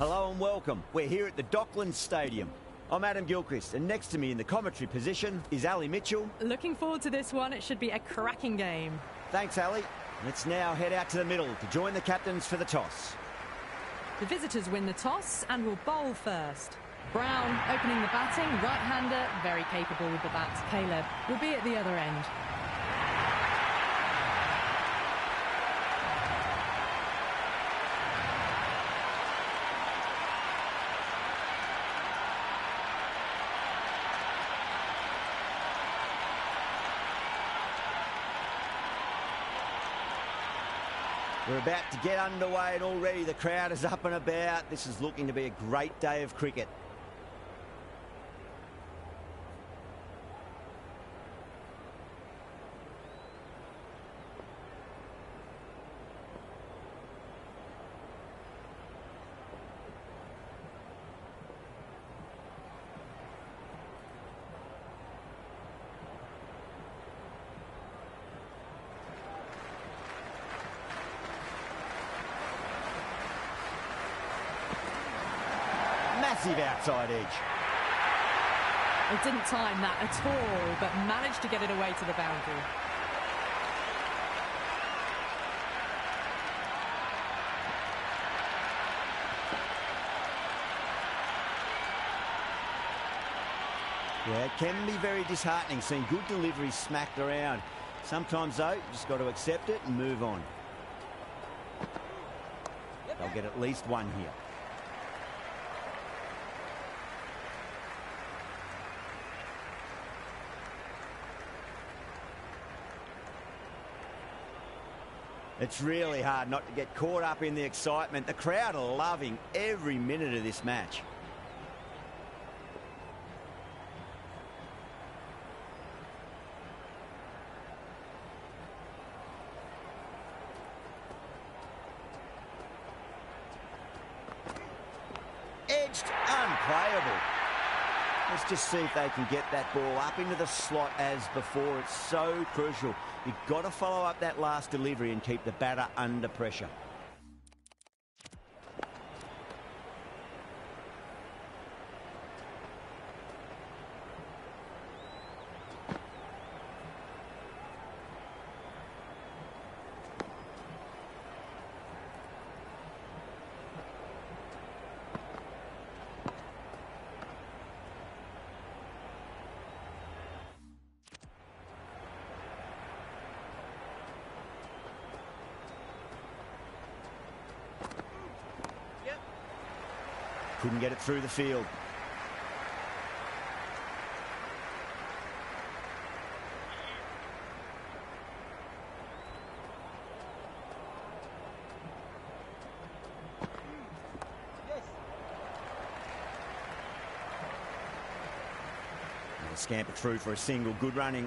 Hello and welcome. We're here at the Docklands Stadium. I'm Adam Gilchrist, and next to me in the commentary position is Ali Mitchell. Looking forward to this one. It should be a cracking game. Thanks, Ali. Let's now head out to the middle to join the captains for the toss. The visitors win the toss and will bowl first. Brown opening the batting, right-hander, very capable with the bat. Caleb will be at the other end. We're about to get underway and already the crowd is up and about. This is looking to be a great day of cricket. Massive outside edge. It didn't time that at all, but managed to get it away to the boundary. Yeah, it can be very disheartening seeing good deliveries smacked around. Sometimes, though, you just got to accept it and move on. They'll get at least one here. It's really hard not to get caught up in the excitement. The crowd are loving every minute of this match. Edged, unplayable. Let's just see if they can get that ball up into the slot as before. It's so crucial. You've got to follow up that last delivery and keep the batter under pressure. Couldn't get it through the field. And scamper through for a single. Good running.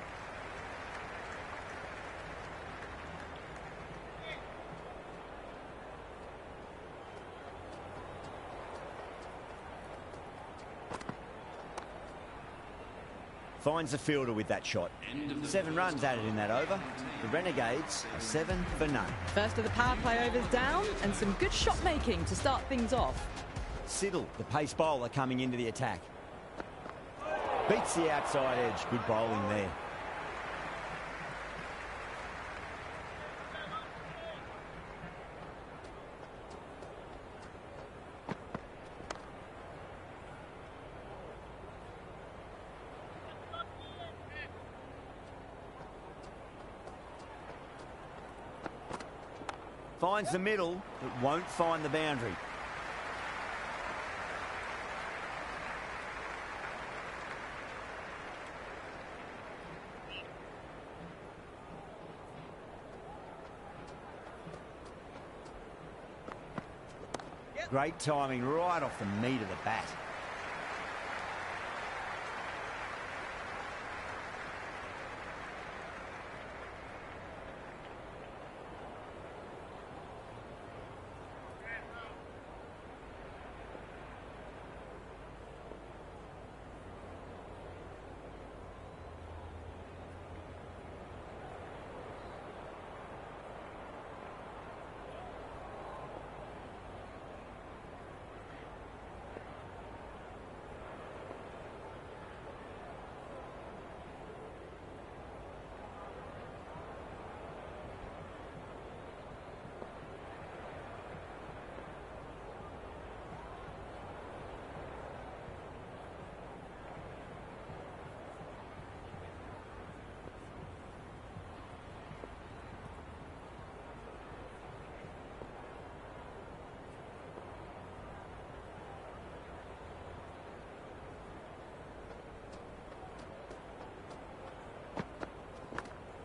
Finds the fielder with that shot. 7 runs added in that over. The Renegades are 7 for none. First of the power play overs down, and some good shot making to start things off. Siddle, the pace bowler, coming into the attack. Beats the outside edge. Good bowling there. Finds the middle, but won't find the boundary. Great timing right off the meat of the bat.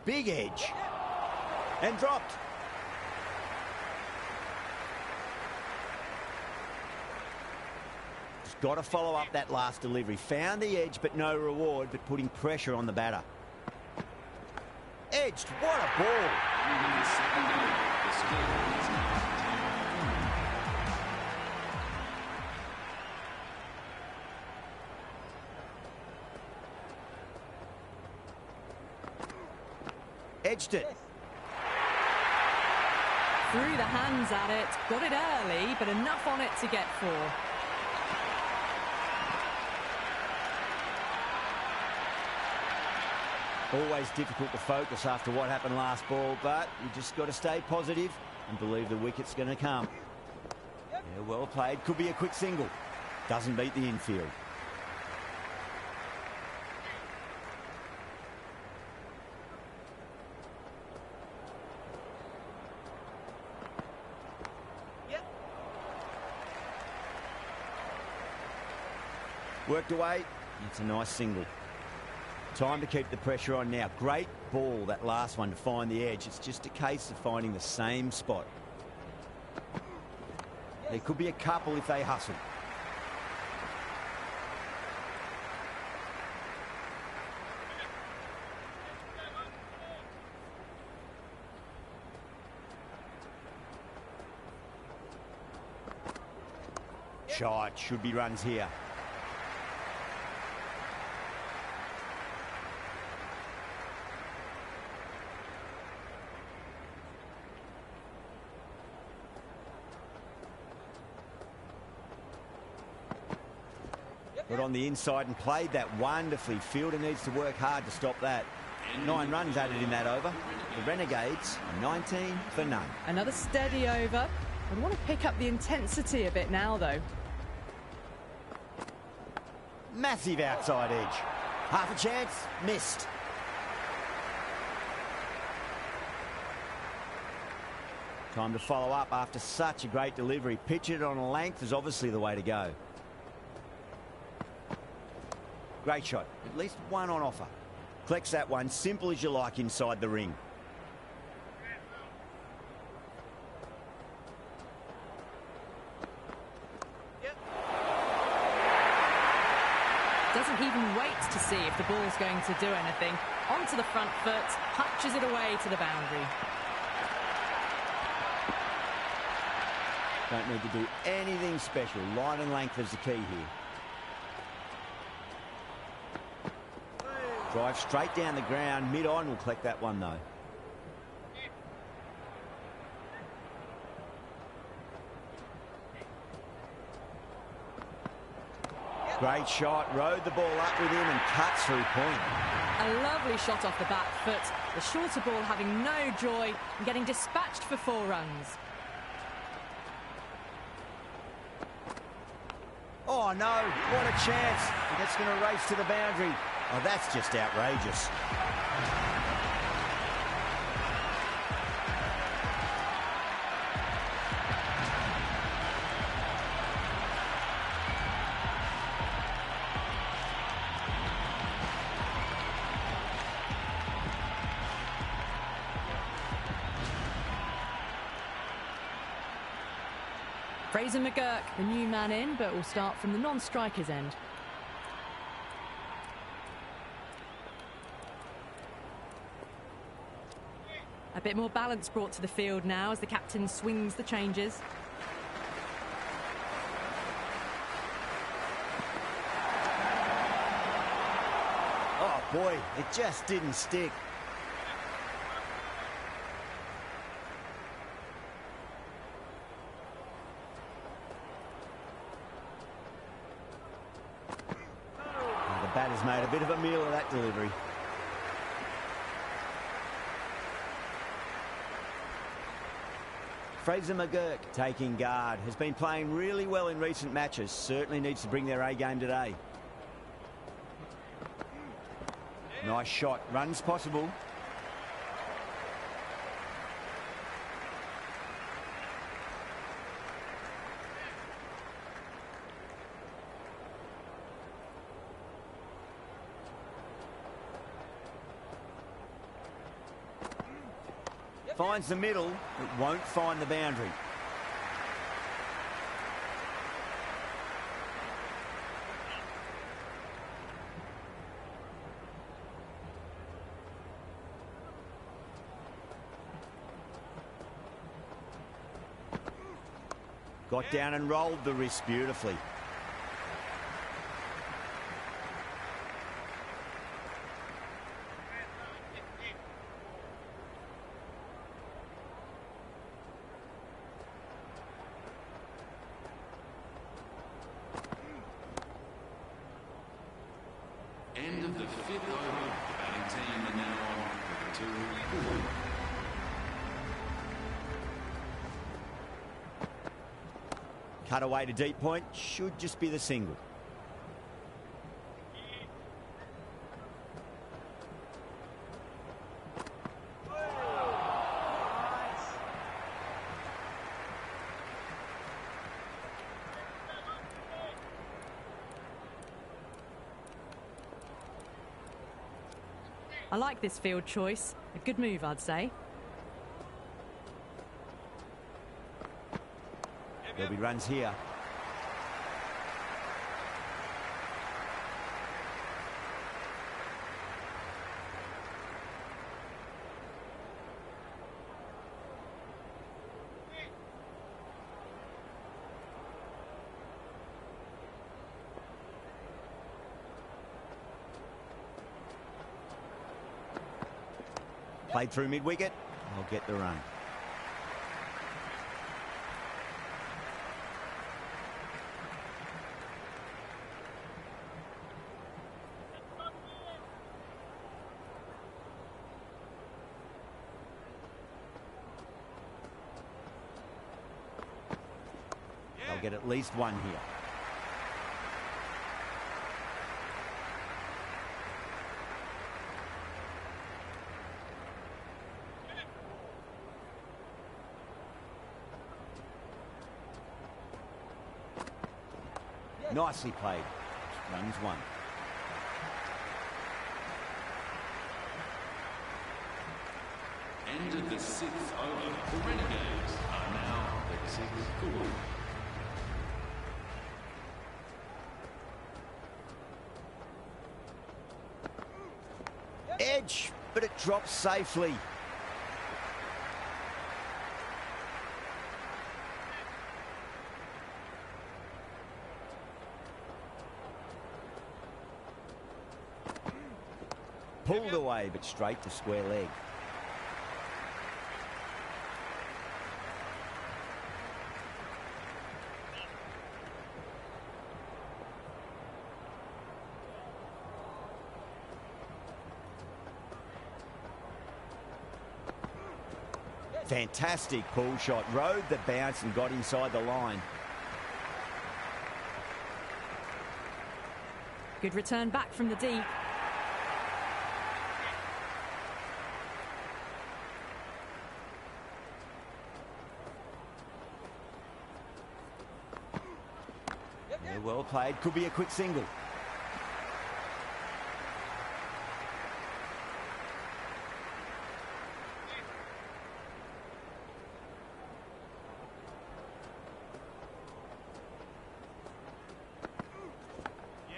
big edge. And dropped. Just got to follow up that last delivery. Found the edge, but no reward, but putting pressure on the batter. Edged. What a ball. Edged it. Threw the hands at it, got it early, but enough on it to get 4. Always difficult to focus after what happened last ball, but you just got to stay positive and believe the wicket's going to come. Yeah, well played. Could be a quick single. Doesn't beat the infield. Worked away. It's a nice single. Time to keep the pressure on now. Great ball, that last one, to find the edge. It's just a case of finding the same spot. There could be a couple if they hustle. Shot. Should be runs here. Got on the inside and played that wonderfully. Fielder needs to work hard to stop that. 9 runs added in that over. The Renegades, 19 for none. Another steady over. I want to pick up the intensity a bit now, though. Massive outside edge. Half a chance, missed. Time to follow up after such a great delivery. Pitch it on a length is obviously the way to go. Great shot. At least one on offer. Collects that one, simple as you like, inside the ring. Doesn't even wait to see if the ball's going to do anything. Onto the front foot, punches it away to the boundary. Don't need to do anything special. Line and length is the key here. Drive straight down the ground. Mid-on will collect that one, though. Great shot. Rode the ball up with him and cuts through point. A lovely shot off the back foot. The shorter ball having no joy and getting dispatched for 4 runs. Oh, no. What a chance. That's going to race to the boundary. Oh, that's just outrageous. Fraser McGurk, the new man in, but will start from the non-striker's end. A bit more balance brought to the field now as the captain swings the changes. Oh, boy, it just didn't stick. Oh, the batter's made a bit of a meal of that delivery. Fraser McGurk taking guard. Has been playing really well in recent matches. Certainly needs to bring their A game today. Nice shot. Runs possible. Finds the middle, but won't find the boundary. Got down and rolled the wrist beautifully. End of the fifth over. The batting team are now on with 2-4. Cut away to deep point, should just be the single. I like this field choice. A good move, I'd say. There'll be runs here. Played through mid-wicket. I'll get the run. They'll get at least one here. Nicely played. Runs one. End of the sixth over. The Renegades are now at 6-4. Edge, but it drops safely. Pulled away, but straight to square leg. Fantastic pull shot. Rode the bounce and got inside the line. Good return back from the deep. Yeah, well played. Could be a quick single.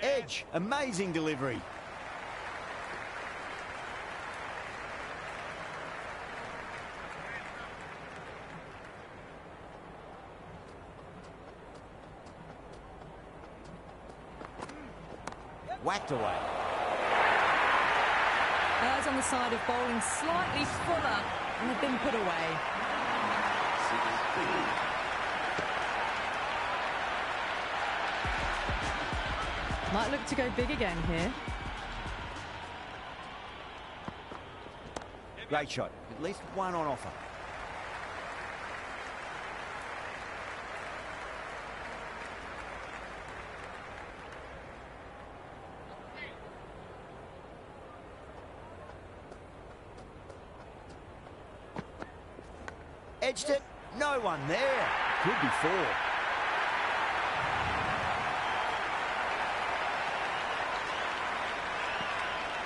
Edge, amazing delivery. Whacked away. Errs on the side of bowling slightly fuller and have been put away. Might look to go big again here. Great shot. At least one on offer. Edged it. No one there. Could be four.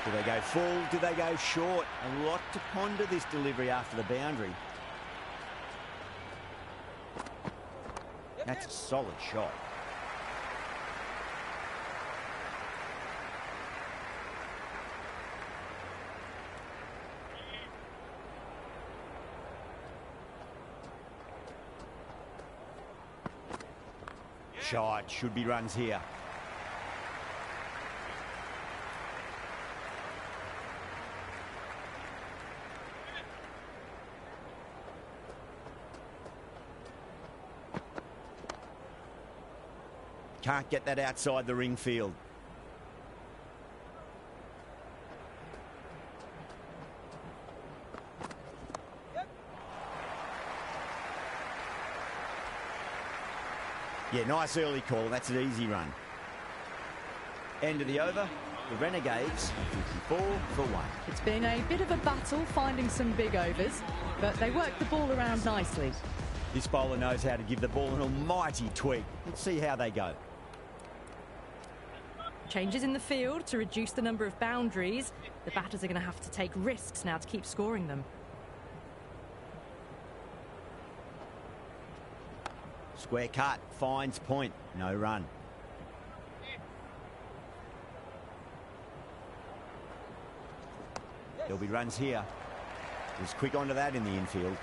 Do they go full? Do they go short? A lot to ponder this delivery after the boundary. That's a solid shot. Shot, should be runs here. Can't get that outside the ring field. Yeah, nice early call. That's an easy run. End of the over. The Renegades 54 for 1. It's been a bit of a battle finding some big overs, but they worked the ball around nicely. This bowler knows how to give the ball an almighty tweak. Let's see how they go. Changes in the field to reduce the number of boundaries. The batters are going to have to take risks now to keep scoring them. Square cut, finds point, no run. There'll be runs here. He's quick onto that in the infield.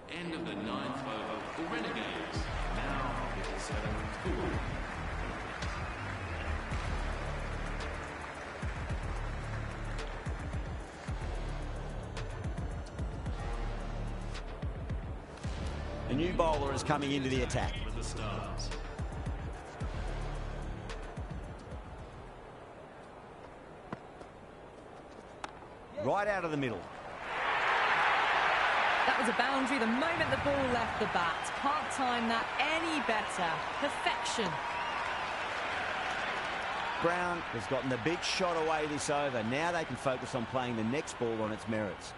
End of the 9th over. The Renegades now hit 7 cool. A new bowler is coming into the attack. With the Stars. Right out of the middle. That was a boundary the moment the ball left the bat. Can't time that any better. Perfection. Brown has gotten the big shot away this over. Now they can focus on playing the next ball on its merits.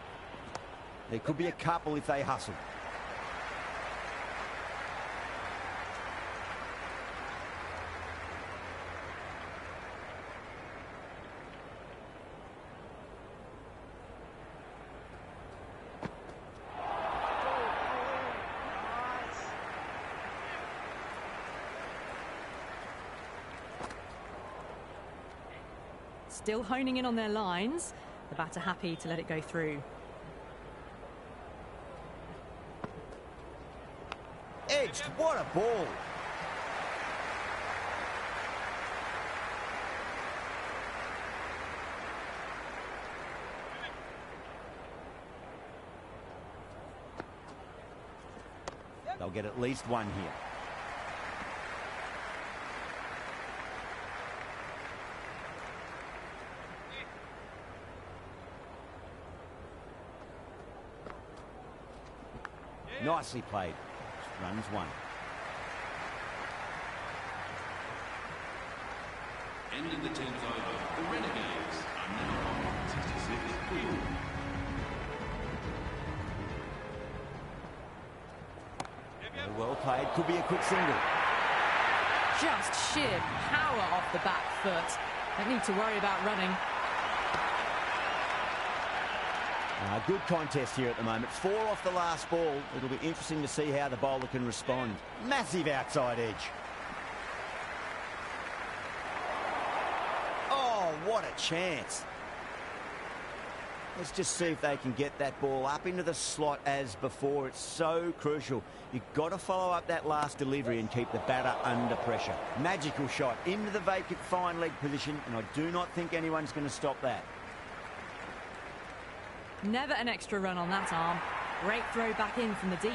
There could be a couple if they hustle. Still honing in on their lines. The batter happy to let it go through. Edged, what a ball. They'll get at least one here. Nicely played. Runs one. End of the 10th over. The Renegades are now on 66 cool. Well played. Could be a quick single. Just sheer power off the back foot. Don't need to worry about running. Good contest here at the moment. 4 off the last ball. It'll be interesting to see how the bowler can respond. Massive outside edge. Oh, what a chance. Let's just see if they can get that ball up into the slot as before. It's so crucial. You've got to follow up that last delivery and keep the batter under pressure. Magical shot into the vacant fine leg position, and I do not think anyone's going to stop that. Never an extra run on that arm. Great throw back in from the deep.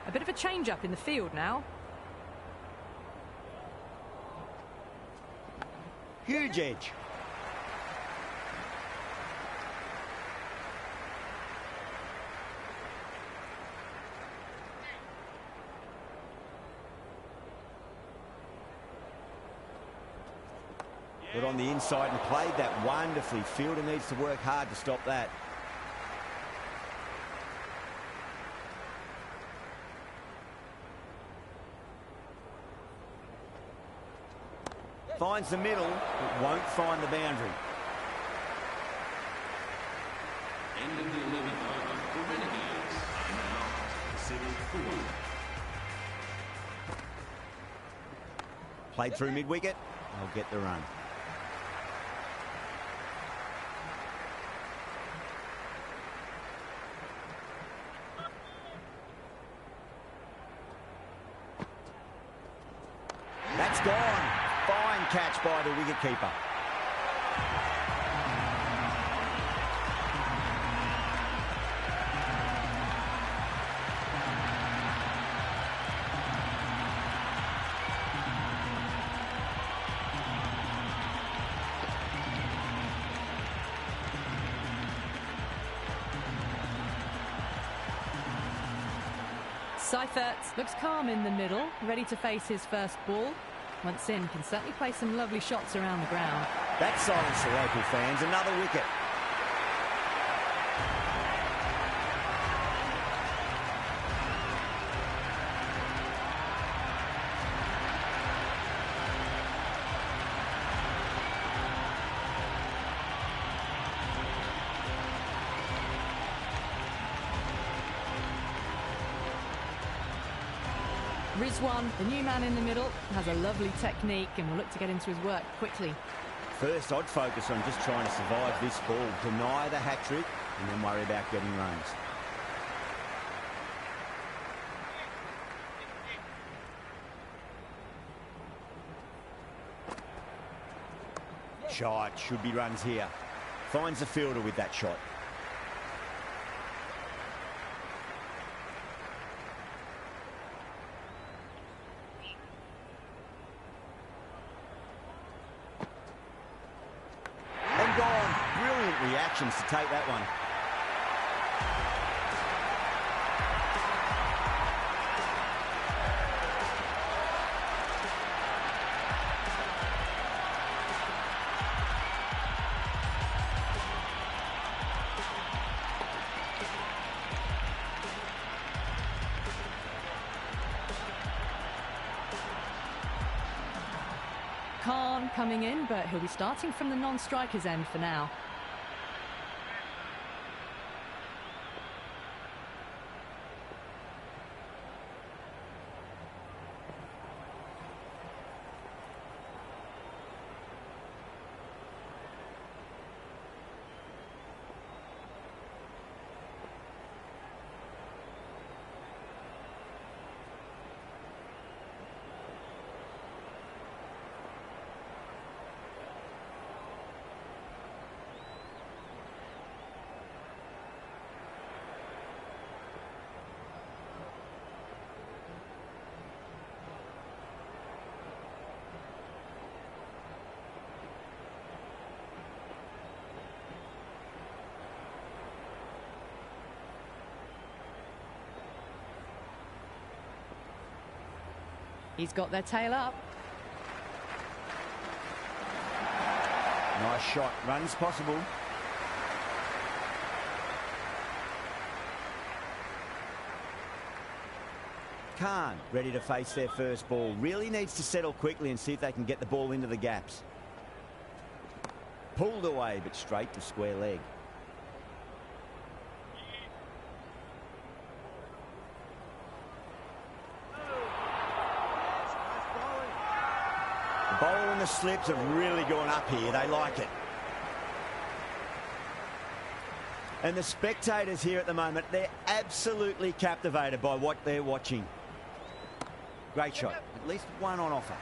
A bit of a change-up in the field now. Huge edge. Got on the inside and played that wonderfully. Fielder needs to work hard to stop that. Finds the middle, but won't find the boundary. End of the 11th over. The Renegades are now considered full. Played through mid-wicket, they'll get the run. That's gone. Fine catch by the wicketkeeper. Seifert looks calm in the middle, ready to face his first ball. Once in, can certainly play some lovely shots around the ground. That silenced the local fans. Another wicket. Rizwan, the new man in the middle, has a lovely technique and will look to get into his work quickly. First, I'd focus on just trying to survive this ball, deny the hat-trick, and then worry about getting runs. Shot, should be runs here. Finds the fielder with that shot. Reactions to take that one. Khan coming in, but he'll be starting from the non-striker's end for now. He's got their tail up. Nice shot. Runs possible. Khan ready to face their first ball. Really needs to settle quickly and see if they can get the ball into the gaps. Pulled away, but straight to square leg. The bowler and the slips have really gone up here. They like it. And the spectators here at the moment, they're absolutely captivated by what they're watching. Great shot. At least one on offer.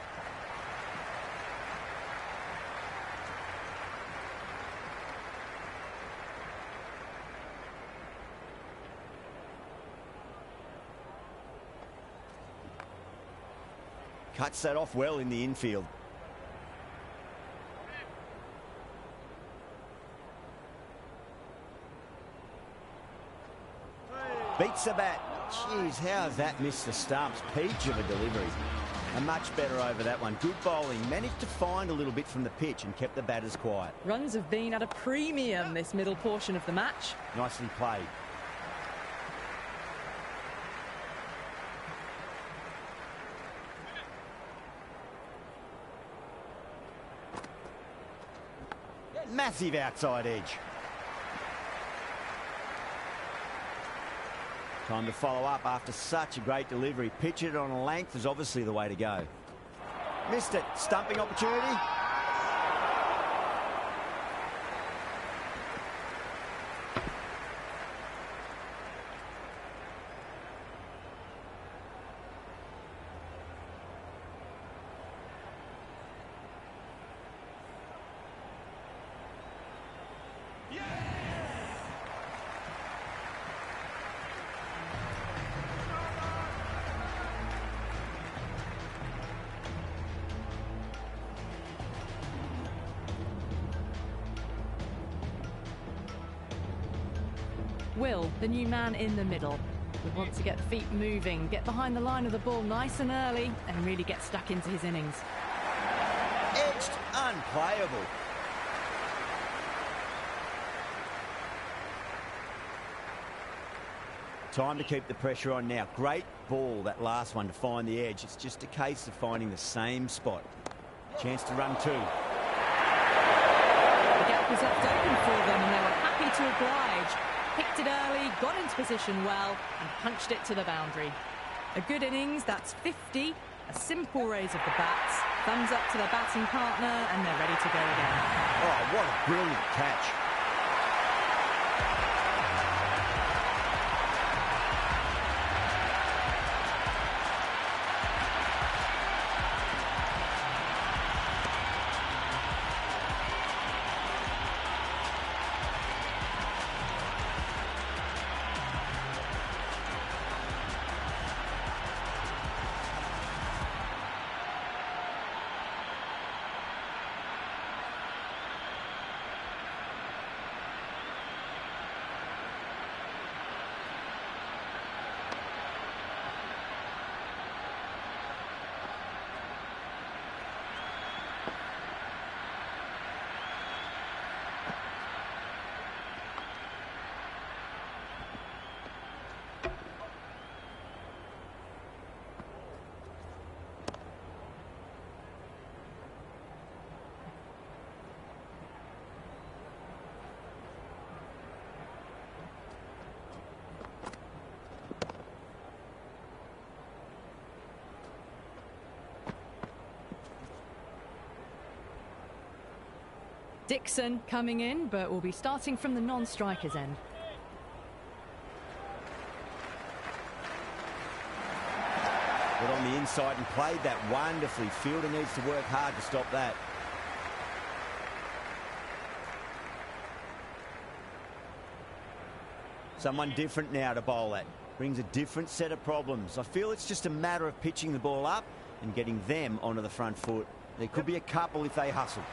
Cuts that off well in the infield. Beats the bat. Jeez, how has that missed the stumps? Peach of a delivery. And much better over that one. Good bowling. Managed to find a little bit from the pitch and kept the batters quiet. Runs have been at a premium this middle portion of the match. Nicely played. Massive outside edge. Time to follow up after such a great delivery. Pitch it on a length is obviously the way to go. Missed it. Stumping opportunity. Will, the new man in the middle, would want to get the feet moving, get behind the line of the ball nice and early, and really get stuck into his innings. Edged, unplayable. Time to keep the pressure on now. Great ball, that last one, to find the edge. It's just a case of finding the same spot. Chance to run two. The gap was left open for them, and they were happy to oblige. Picked it early, got into position well, and punched it to the boundary. A good innings, that's 50. A simple raise of the bats. Thumbs up to their batting partner, and they're ready to go again. Oh, what a brilliant catch. Dixon coming in, but will be starting from the non-striker's end. Got on the inside and played that wonderfully. Fielder needs to work hard to stop that. Someone different now to bowl at. Brings a different set of problems. I feel it's just a matter of pitching the ball up and getting them onto the front foot. There could be a couple if they hustle.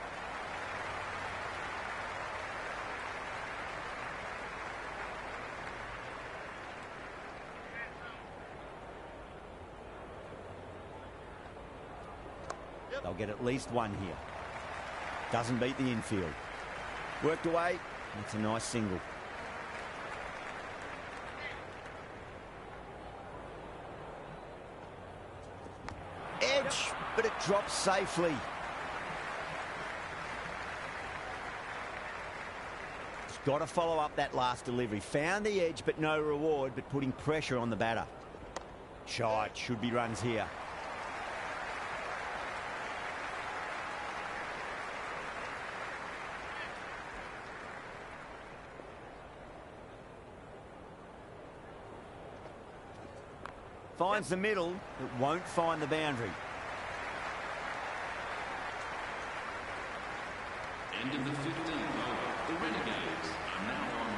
They'll get at least one here. Doesn't beat the infield. Worked away. It's a nice single. drops safely. He's got to follow up that last delivery. Found the edge, but no reward, but putting pressure on the batter. Shot, should be runs here. Finds the middle, but won't find the boundary. End of the 15th over. The Renegades are now on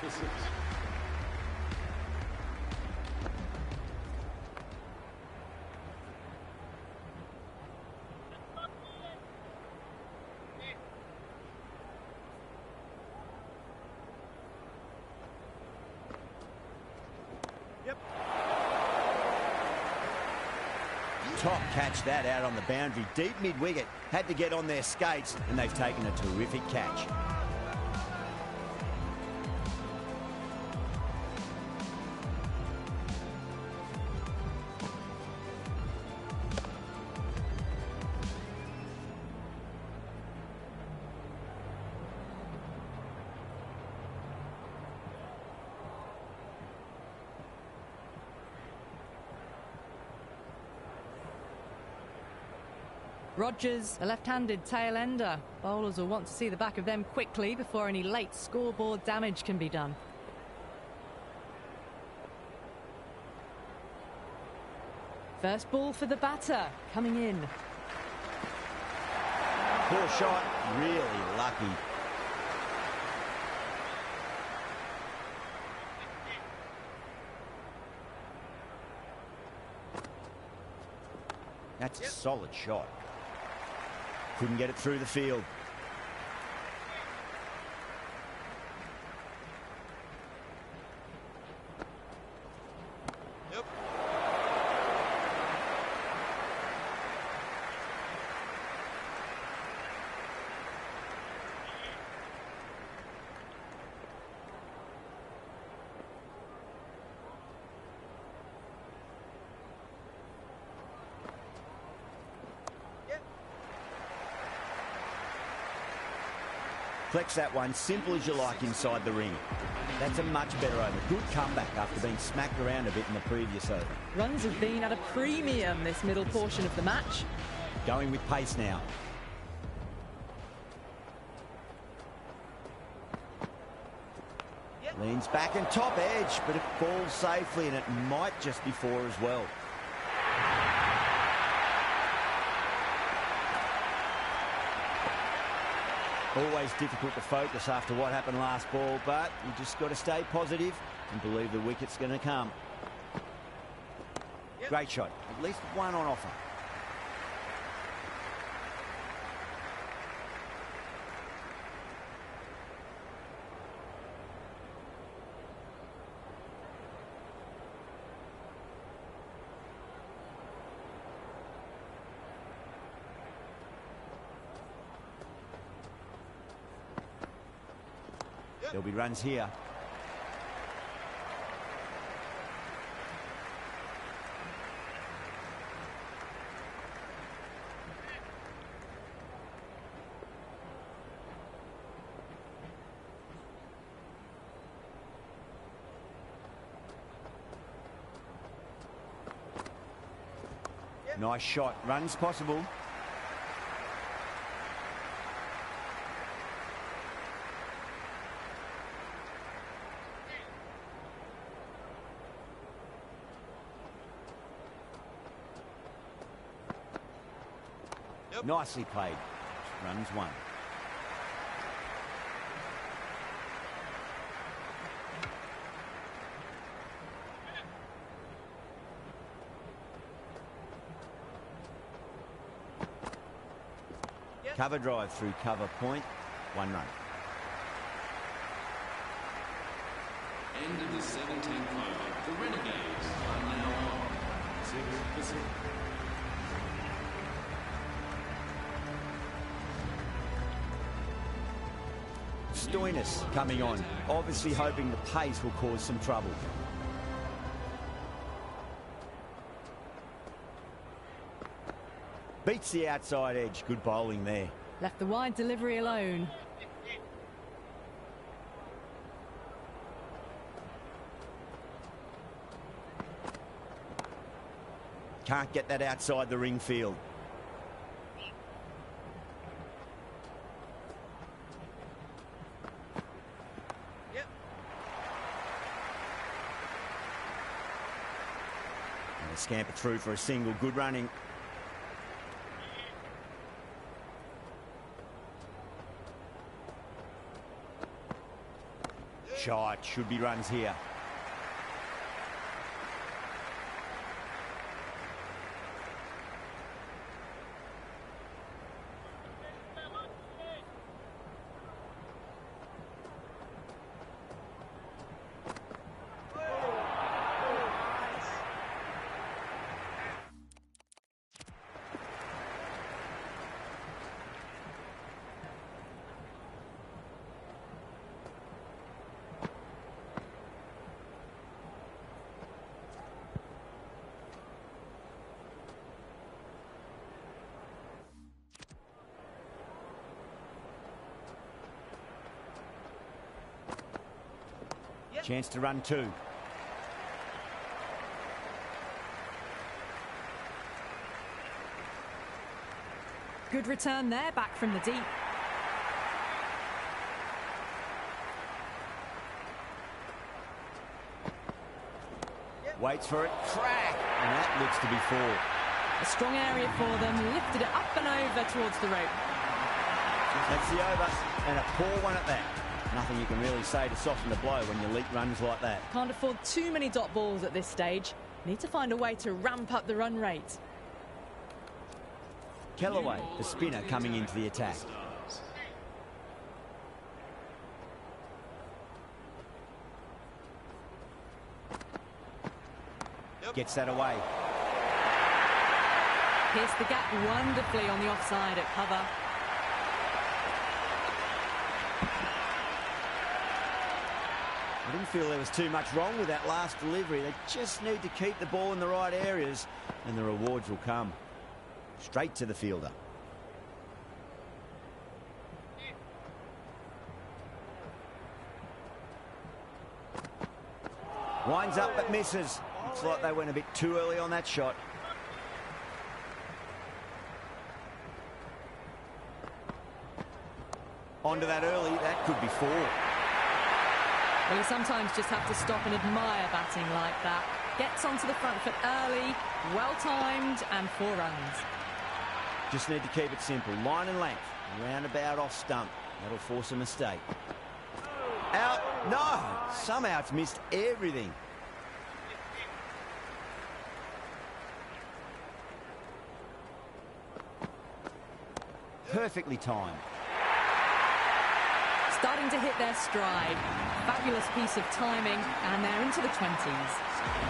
4 for 6. Top catch that out on the boundary. Deep mid-wicket. Had to get on their skates, and they've taken a terrific catch. Rogers, a left-handed tail-ender. Bowlers will want to see the back of them quickly before any late scoreboard damage can be done. First ball for the batter, coming in. Poor shot, really lucky. That's a solid shot. Couldn't get it through the field. Flex that one, simple as you like inside the ring. That's a much better over. Good comeback after being smacked around a bit in the previous over. Runs have been at a premium this middle portion of the match. Going with pace now. Leans back and top edge, but it falls safely, and it might just be four as well. Always difficult to focus after what happened last ball, but you just got to stay positive and believe the wicket's going to come. Great shot. At least one on offer. There'll be runs here. Nice shot. Runs possible. Nicely played. Runs one. Cover drive through cover point. 1 run. End of the 17th over. The Renegades are now on 6 for 6. Stoinis coming on, obviously hoping the pace will cause some trouble. Beats the outside edge. Good bowling there. Left the wide delivery alone. Can't get that outside the ring field. And a scamper through for a single. Good running. Shot. Should be runs here. Chance to run two. Good return there, back from the deep. Waits for it. Crack! And that looks to be four. A strong area for them. Lifted it up and over towards the rope. That's the over. And a poor one at that. Nothing you can really say to soften the blow when you leak runs like that. Can't afford too many dot balls at this stage. Need to find a way to ramp up the run rate. Kellaway, the spinner, coming into the attack. Gets that away. Pierced the gap wonderfully on the offside at cover. I didn't feel there was too much wrong with that last delivery. They just need to keep the ball in the right areas and the rewards will come. Straight to the fielder. Winds up but misses. Looks like they went a bit too early on that shot. Onto that early. That could be four. Well, you sometimes just have to stop and admire batting like that. Gets onto the front foot early, well-timed, and 4 runs. Just need to keep it simple. Line and length. Roundabout off stump. That'll force a mistake. Out. No! Somehow it's missed everything. Perfectly timed. Starting to hit their stride. Fabulous piece of timing, and they're into the 20s.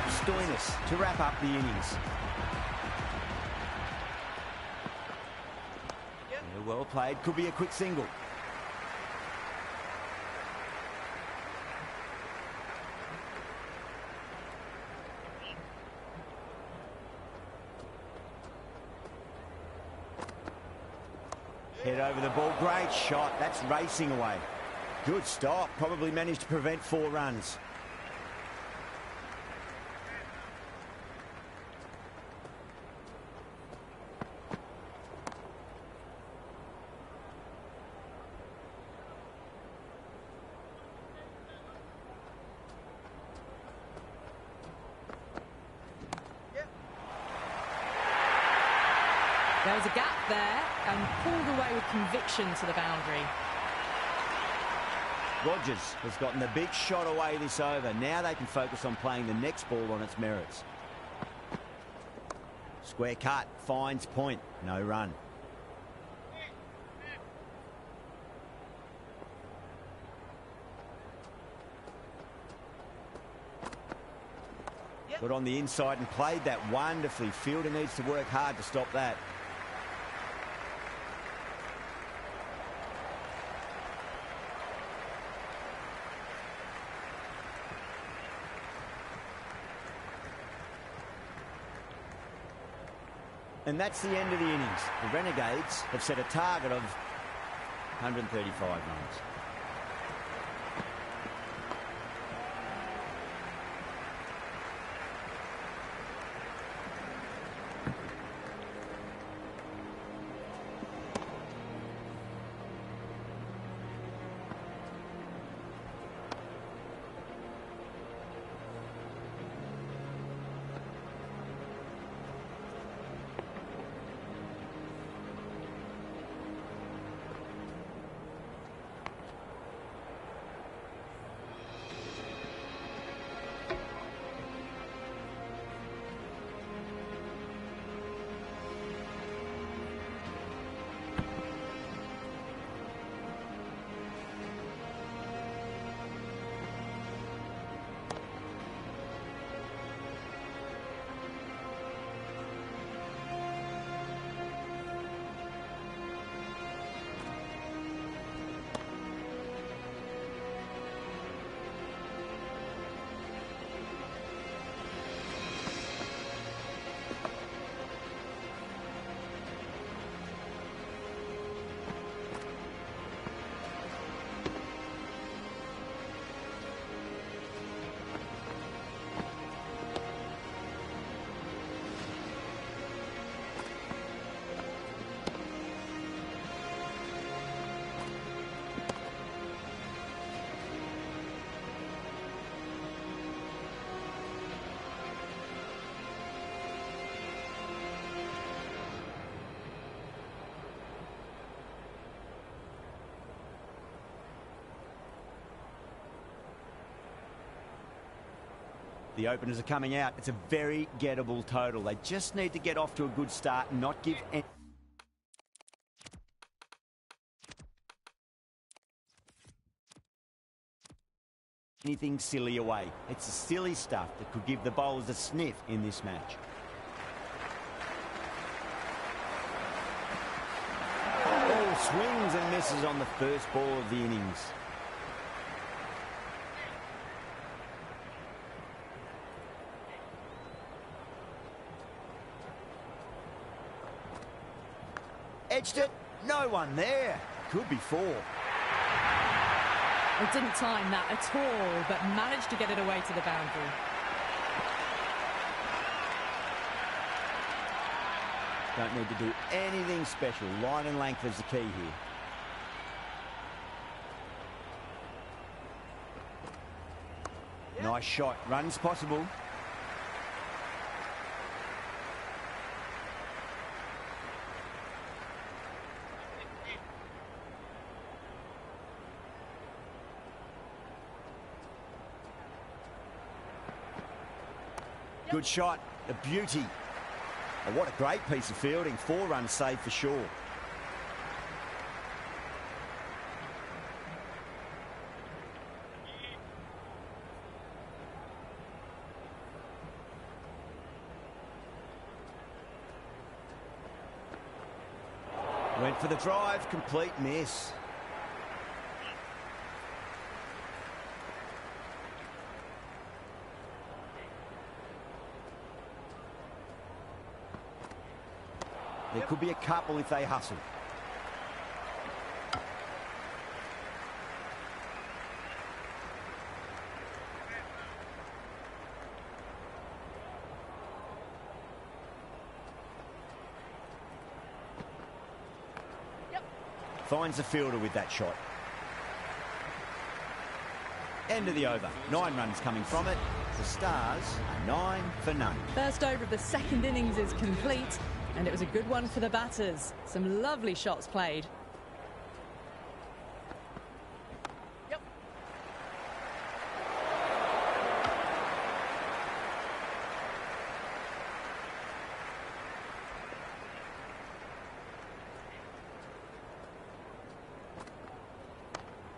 Stoinis to wrap up the innings. Yeah, well played. Could be a quick single. Head over the ball. Great shot. That's racing away. Good stop. Probably managed to prevent 4 runs. There was a gap there and pulled away with conviction to the boundary. Rogers has gotten the big shot away this over. Now they can focus on playing the next ball on its merits. Square cut, finds point, no run. Got on the inside and played that wonderfully. Fielder needs to work hard to stop that. And that's the end of the innings. The Renegades have set a target of 135 runs. The openers are coming out. It's a very gettable total. They just need to get off to a good start and not give anything silly away. It's the silly stuff that could give the bowlers a sniff in this match. All swings and misses on the first ball of the innings. Edged it, no one there. Could be four. They didn't time that at all, but managed to get it away to the boundary. Don't need to do anything special. Line and length is the key here. Nice shot. Runs possible. Good shot, a beauty. Oh, what a great piece of fielding. 4 runs saved for sure. Went for the drive, complete miss. There could be a couple if they hustle. Finds the fielder with that shot. End of the over. 9 runs coming from it. The Stars are 9 for none. First over of the second innings is complete, and it was a good one for the batters. Some lovely shots played.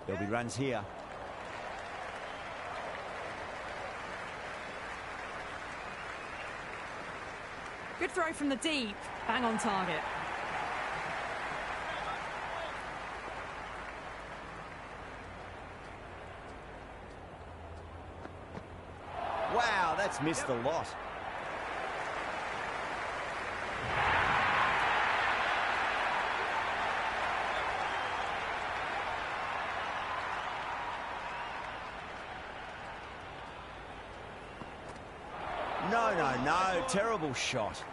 There'll be runs here. Good throw from the deep. Bang on target. Wow, that's missed the lot. No, no, no. Terrible shot.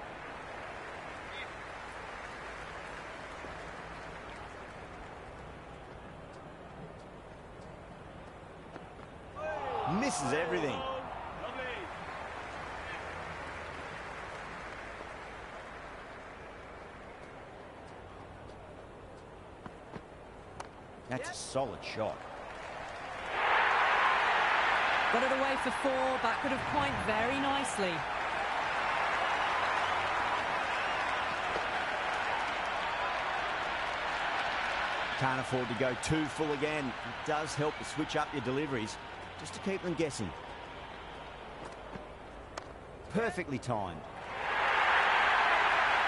Misses everything. That's a solid shot. Got it away for 4. That could have point very nicely. Can't afford to go too full again. It does help to switch up your deliveries just to keep them guessing. Perfectly timed.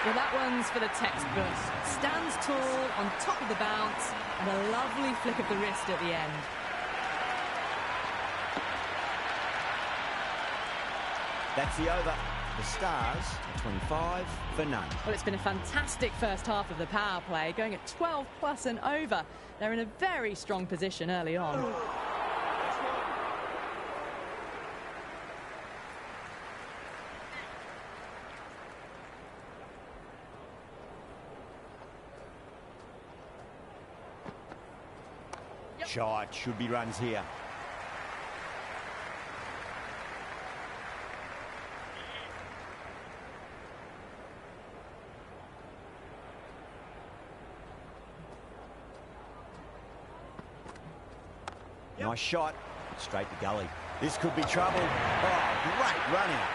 Well, that one's for the textbooks. Stands tall on top of the bounce and a lovely flick of the wrist at the end. That's the over. The Stars are 25 for none. Well, it's been a fantastic first half of the power play, going at 12 plus and over. They're in a very strong position early on. Shot, should be runs here. Nice shot, straight to gully. This could be trouble. Oh, great run out.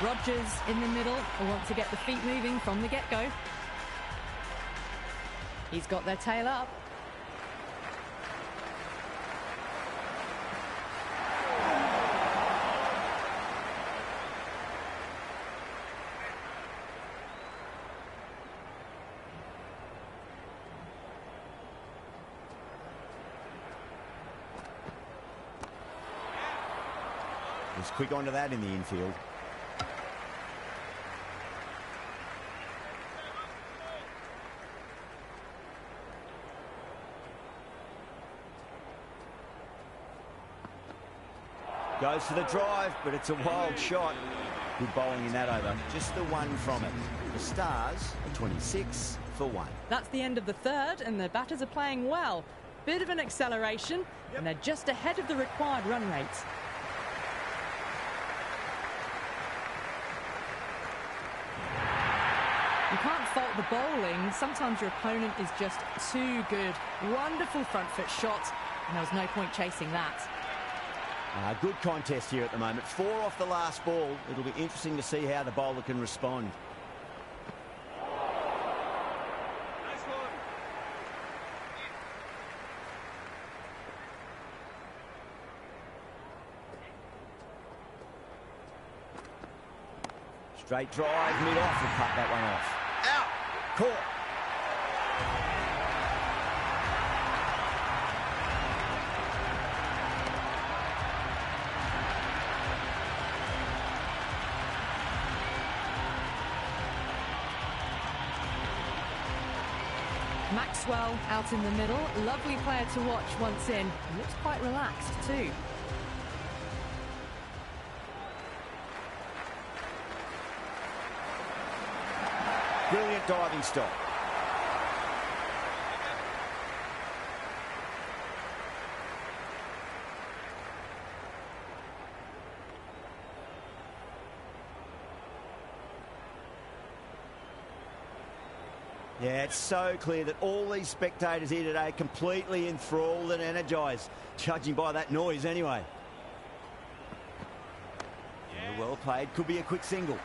Rogers in the middle will want to get the feet moving from the get-go. He's got their tail up. Was quick onto that in the infield. Goes for the drive, but it's a wild shot. Good bowling in that over. Just the one from it. The Stars are 26 for 1. That's the end of the third, and the batters are playing well. Bit of an acceleration, and they're just ahead of the required run rates. You can't fault the bowling. Sometimes your opponent is just too good. Wonderful front foot shot, and there was no point chasing that. Good contest here at the moment. 4 off the last ball. It'll be interesting to see how the bowler can respond. Nice one. Straight drive, mid-off, and cut that one off. Out! Caught. Maxwell out in the middle. Lovely player to watch once in. He looks quite relaxed too. Brilliant diving stop. Yeah, it's so clear that all these spectators here today are completely enthralled and energised, judging by that noise anyway. Yeah, well played. Could be a quick single.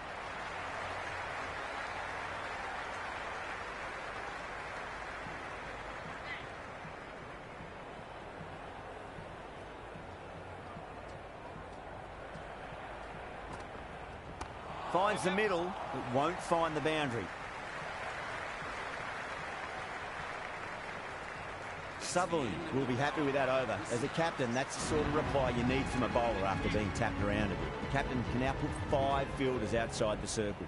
Finds the middle, but won't find the boundary. Sutherland will be happy with that over. As a captain, that's the sort of reply you need from a bowler after being tapped around a bit. The captain can now put 5 fielders outside the circle.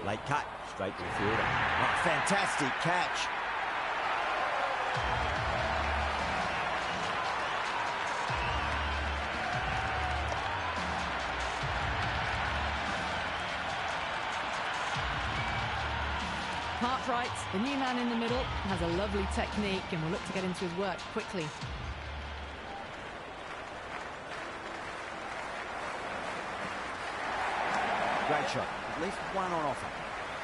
Late cut, straight to the fielder. Oh, fantastic catch. Cartwright, the new man in the middle, has a lovely technique and will look to get into his work quickly. Great shot. At least one on offer.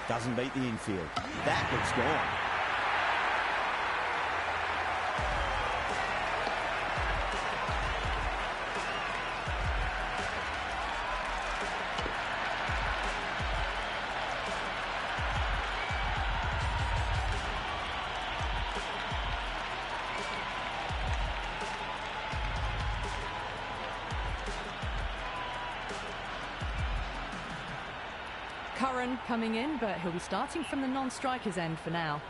Doesn't beat the infield. That looks gone. Curran coming in, but he'll be starting from the non-striker's end for now.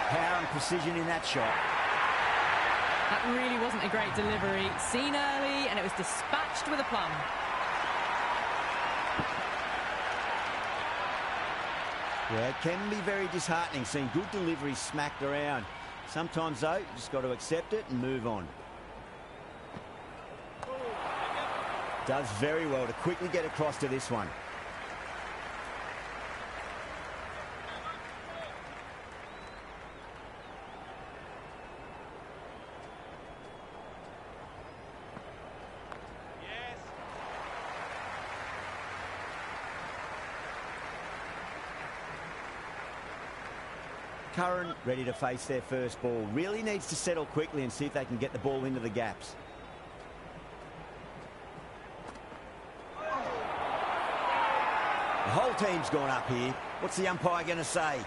Power and precision in that shot. That really wasn't a great delivery. Seen early, and it was dispatched with a plum. Yeah, it can be very disheartening seeing good deliveries smacked around. Sometimes, though, you just got to accept it and move on. Does very well to quickly get across to this one. Curran ready to face their first ball. Really needs to settle quickly and see if they can get the ball into the gaps. The whole team's gone up here. What's the umpire going to say?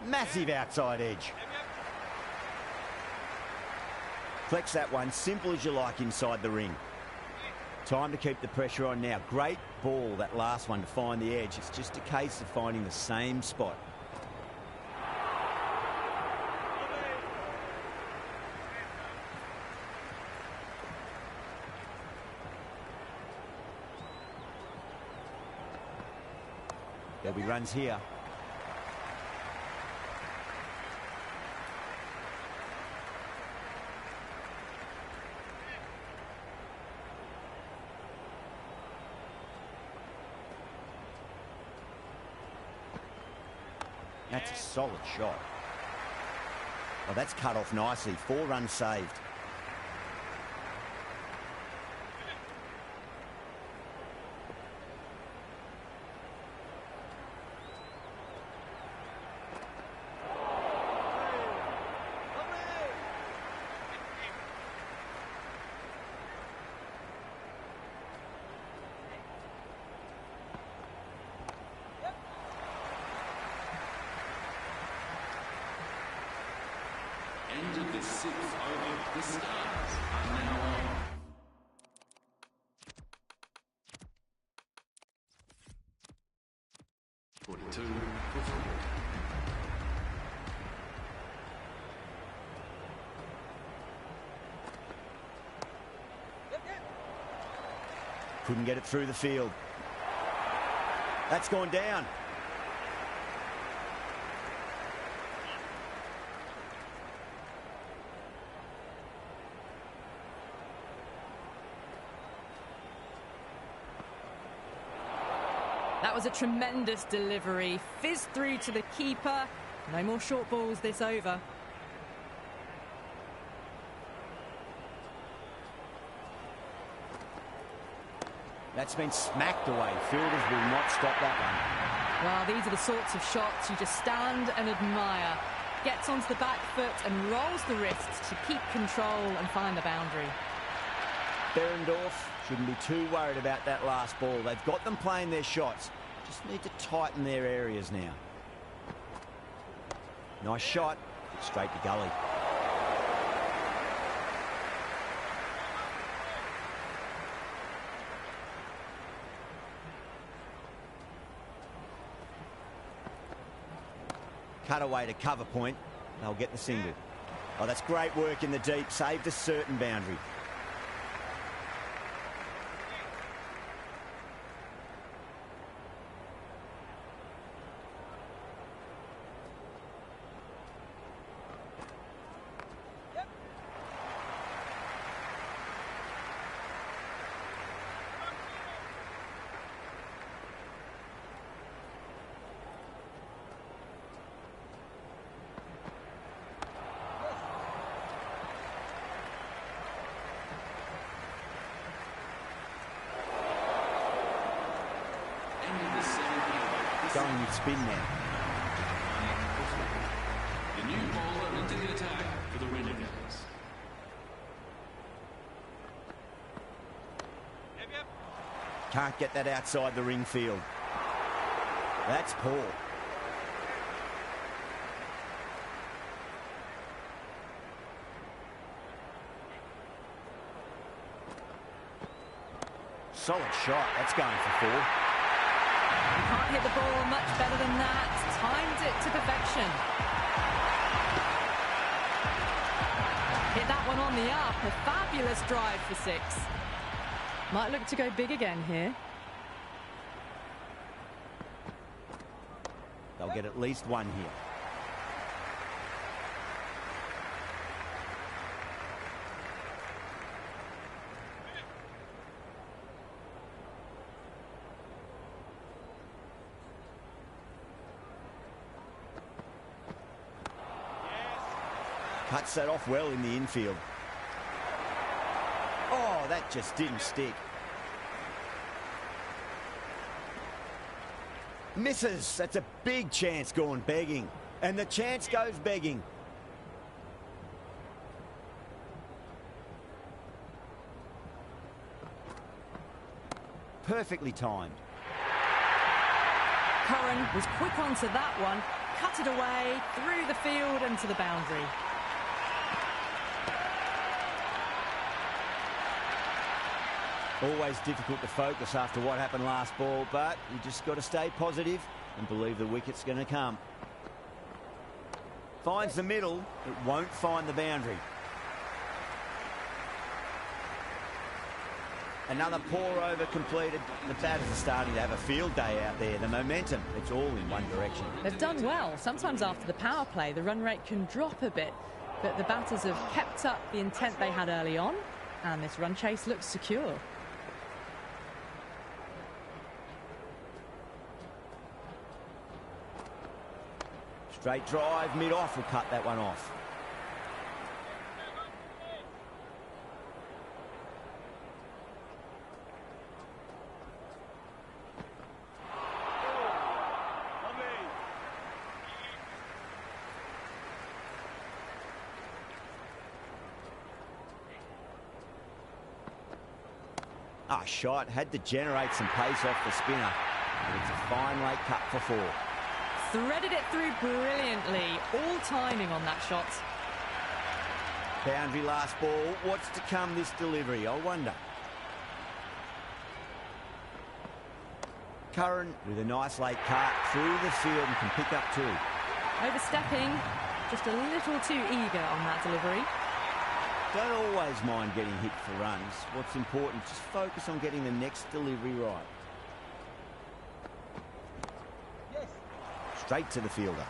Massive outside edge. Flex that one, simple as you like inside the ring. Time to keep the pressure on now. Great ball, that last one, to find the edge. It's just a case of finding the same spot. There'll be runs here. That's a solid shot. Well, that's cut off nicely. 4 runs saved. End of the 6th over. The Stars are now on. Two for 4. Couldn't get it through the field. That's gone down. That was a tremendous delivery. Fizzed through to the keeper. No more short balls this over. That's been smacked away. Fielders will not stop that one. Well, these are the sorts of shots you just stand and admire. Gets onto the back foot and rolls the wrists to keep control and find the boundary. Behrendorff shouldn't be too worried about that last ball. They've got them playing their shots. Just need to tighten their areas now. Nice shot. Straight to gully. Cut away to cover point. They'll get the single. Oh, that's great work in the deep. Saved a certain boundary. Going with spin now. The new bowler into the attack for the Renegades. Can't get that outside the ring field. That's poor. Solid shot. That's going for 4. Can't hit the ball much better than that. Timed it to perfection. Hit that one on the up. A fabulous drive for 6. Might look to go big again here. They'll get at least 1 here. Cuts that off well in the infield. Oh, that just didn't stick. Misses. That's a big chance gone begging. And the chance goes begging. Perfectly timed. Curran was quick onto that one. Cut it away, through the field and to the boundary. Always difficult to focus after what happened last ball, but you just got to stay positive and believe the wicket's going to come. Finds the middle, it won't find the boundary. Another pour over completed. The batters are starting to have a field day out there. The momentum, it's all in one direction. They've done well. Sometimes after the power play, the run rate can drop a bit, but the batters have kept up the intent they had early on, and this run chase looks secure. Straight drive, mid-off will cut that one off. Ah, shot. Had to generate some pace off the spinner. But it's a fine late cut for 4. Threaded it through brilliantly. All timing on that shot. Boundary last ball. What's to come this delivery? I wonder. Curran with a nice late cut through the field and can pick up 2. Overstepping. Just a little too eager on that delivery. Don't always mind getting hit for runs. What's important, just focus on getting the next delivery right. Yes. Straight to the fielder.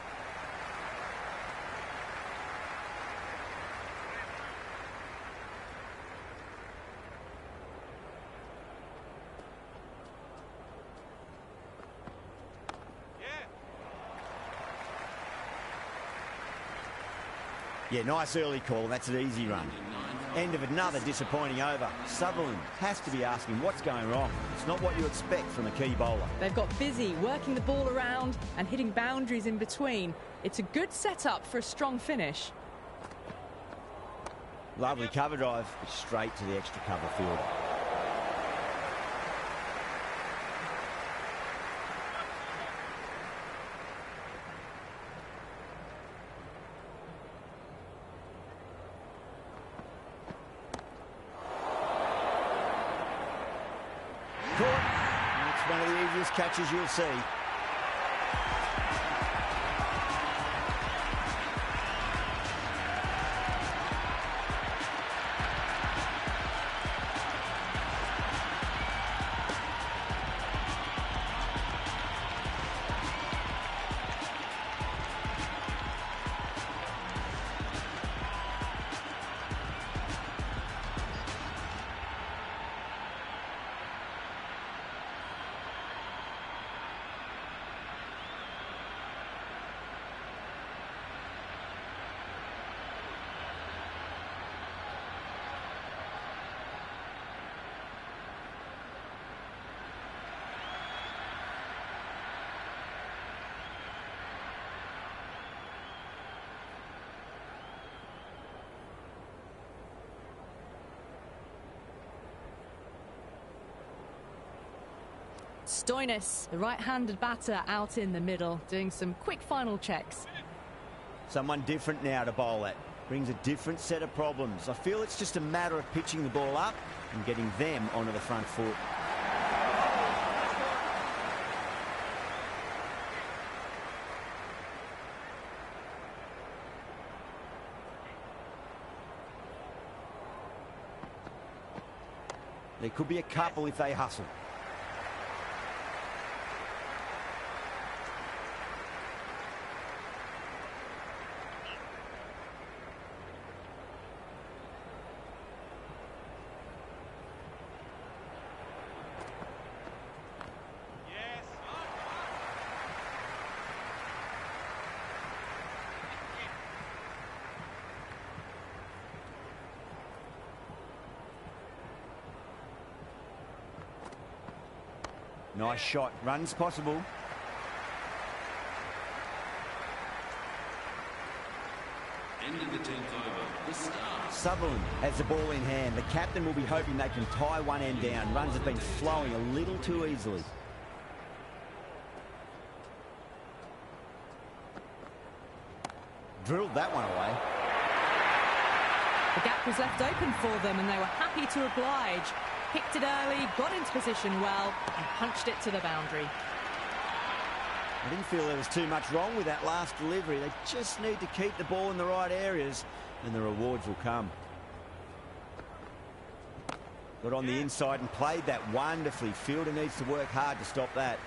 Yeah, nice early call. That's an easy run. End of another disappointing over. Sutherland has to be asking what's going wrong. It's not what you expect from a key bowler. They've got busy working the ball around and hitting boundaries in between. It's a good setup for a strong finish. Lovely cover drive, straight to the extra cover field. Caught. It's one of the easiest catches you'll see. Stoinis, the right-handed batter, out in the middle, doing some quick final checks. Someone different now to bowl at. Brings a different set of problems. I feel it's just a matter of pitching the ball up and getting them onto the front foot. There could be a couple if they hustle. Nice shot. Runs possible. End of the 10th over. The start. Sutherland has the ball in hand. The captain will be hoping they can tie one end down. Runs have been flowing a little too easily. Drilled that one away. The gap was left open for them and they were happy to oblige. Picked it early, got into position well, and punched it to the boundary. I didn't feel there was too much wrong with that last delivery. They just need to keep the ball in the right areas, and the rewards will come. Got on the inside and played that wonderfully. Fielder needs to work hard to stop that.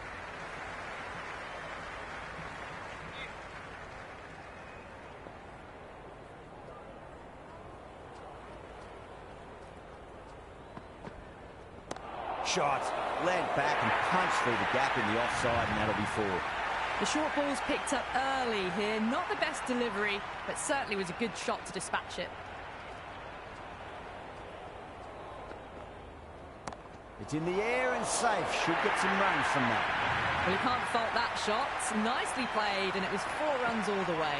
Shot, land back and punch through the gap in the offside, and that'll be 4. The short ball's picked up early here. Not the best delivery, but certainly was a good shot to dispatch it. It's in the air and safe. Should get some runs from that. Well, you can't fault that shot. Nicely played, and it was 4 runs all the way.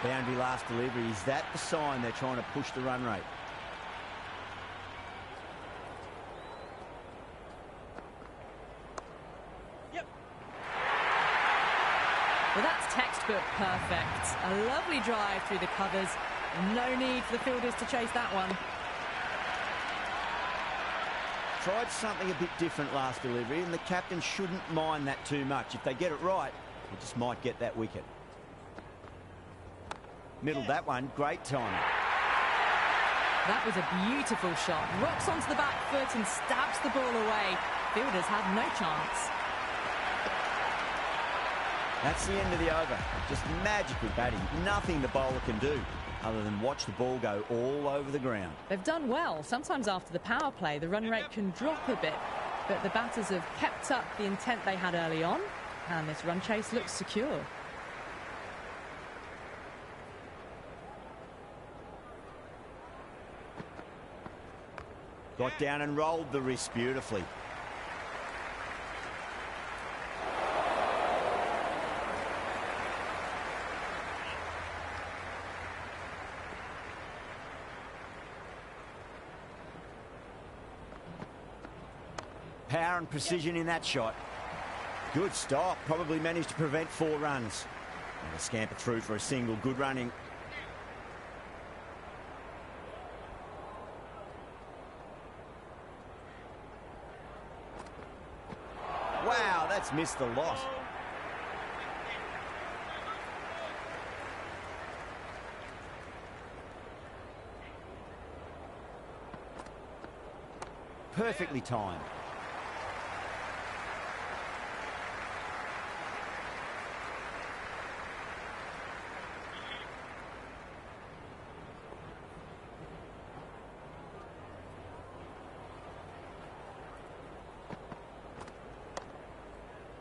Boundary last delivery. Is that the sign they're trying to push the run rate? Well, that's textbook perfect. A lovely drive through the covers. No need for the fielders to chase that one. Tried something a bit different last delivery, and the captain shouldn't mind that too much. If they get it right, they just might get that wicket. Middled that one. Great timing. That was a beautiful shot. Rocks onto the back foot and stabs the ball away. Fielders had no chance. That's the end of the over. Just magical batting. Nothing the bowler can do other than watch the ball go all over the ground. They've done well. Sometimes after the power play, the run rate can drop a bit, but the batters have kept up the intent they had early on, and this run chase looks secure. Got down and rolled the wrist beautifully. power and precision in that shot. Good stop. Probably managed to prevent 4 runs. And they scamper through for a single. Good running. Wow, that's missed the lot. Perfectly timed.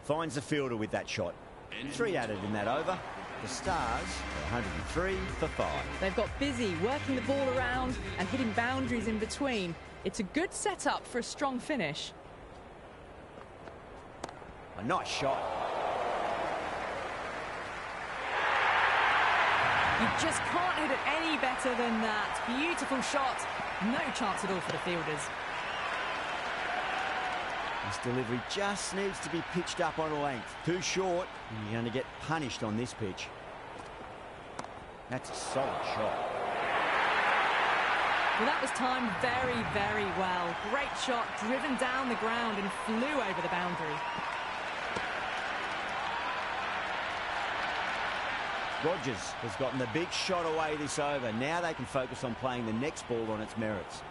Finds the fielder with that shot. 3 added in that over. The Stars are 103 for 5. They've got busy working the ball around and hitting boundaries in between. It's a good setup for a strong finish. A nice shot. You just can't hit it any better than that. Beautiful shot. No chance at all for the fielders. This delivery just needs to be pitched up on a length. Too short, and you're going to get punished on this pitch. That's a solid shot. Well, that was timed very, very well. Great shot, driven down the ground and flew over the boundary. Rogers has gotten the big shot away this over. Now they can focus on playing the next ball on its merits.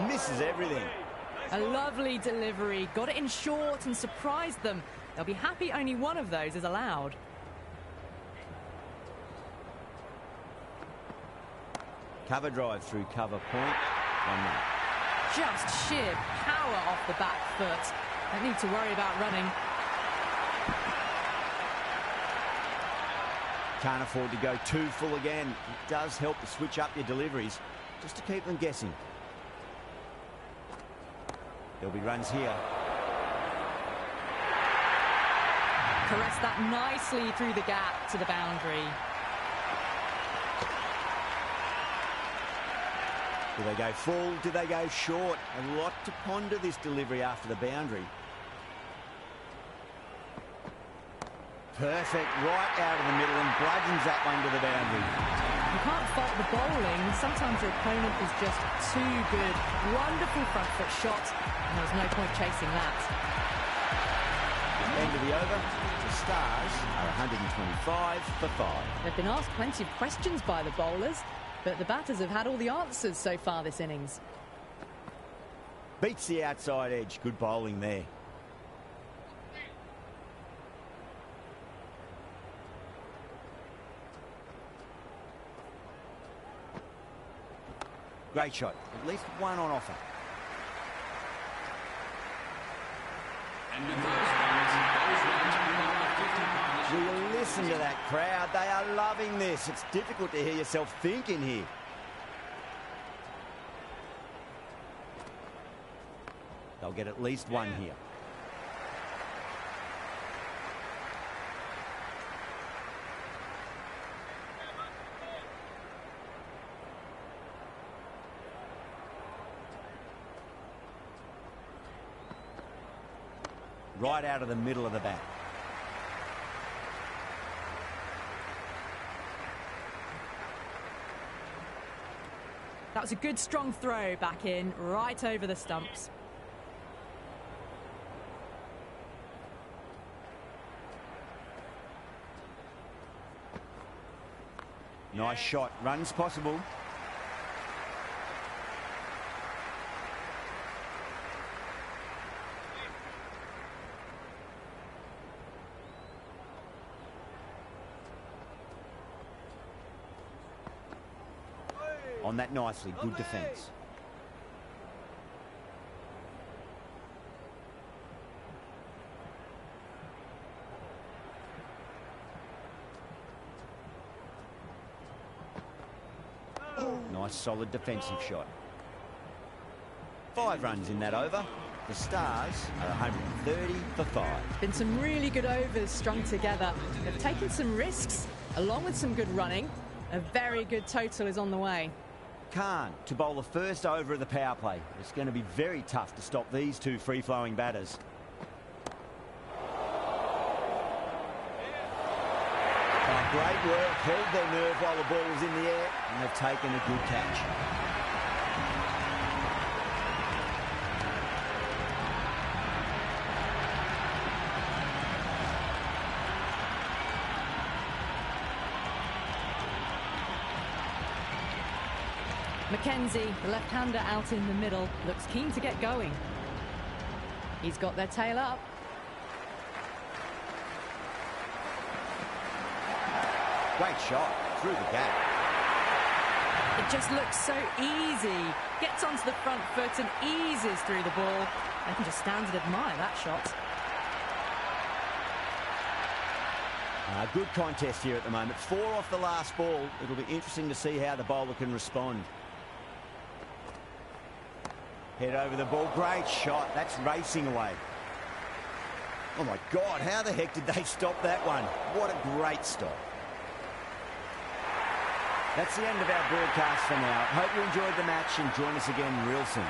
Misses everything. A lovely delivery. Got it in short and surprised them. They'll be happy only one of those is allowed. Cover drive through cover point. 1-0. Just sheer power off the back foot. Don't need to worry about running. Can't afford to go too full again. It does help to switch up your deliveries just to keep them guessing. There'll be runs here. Caress that nicely through the gap to the boundary. Do they go full? Do they go short? A lot to ponder this delivery after the boundary. Perfect, right out of the middle and bludgeons that one to the boundary. You can't fault the bowling. Sometimes your opponent is just too good. Wonderful front foot shot, and there was no point chasing that. End of the over. The Stars are 125 for 5. They've been asked plenty of questions by the bowlers, but the batters have had all the answers so far this innings. Beats the outside edge. Good bowling there. Great shot. At least one on offer. And with those runs, Will you listen to that crowd? They are loving this. It's difficult to hear yourself thinking here. They'll get at least one here. Right out of the middle of the bat. That was a good strong throw back in, right over the stumps. Nice shot. Runs possible. On that nicely, good defence. Nice solid defensive shot. 5 runs in that over. The Stars are 130 for 5. Been some really good overs strung together. They've taken some risks along with some good running. A very good total is on the way. Khan to bowl the first over of the power play. It's going to be very tough to stop these two free-flowing batters. Oh, great work, held their nerve while the ball was in the air, and they've taken a good catch. Mackenzie, the left-hander out in the middle, looks keen to get going. He's got their tail up. Great shot through the gap. It just looks so easy. Gets onto the front foot and eases through the ball. I can just stand and admire that shot. Good contest here at the moment. 4 off the last ball. It'll be interesting to see how the bowler can respond. Head over the ball. Great shot. That's racing away. Oh, my God. How the heck did they stop that one? What a great stop. That's the end of our broadcast for now. Hope you enjoyed the match and join us again real soon.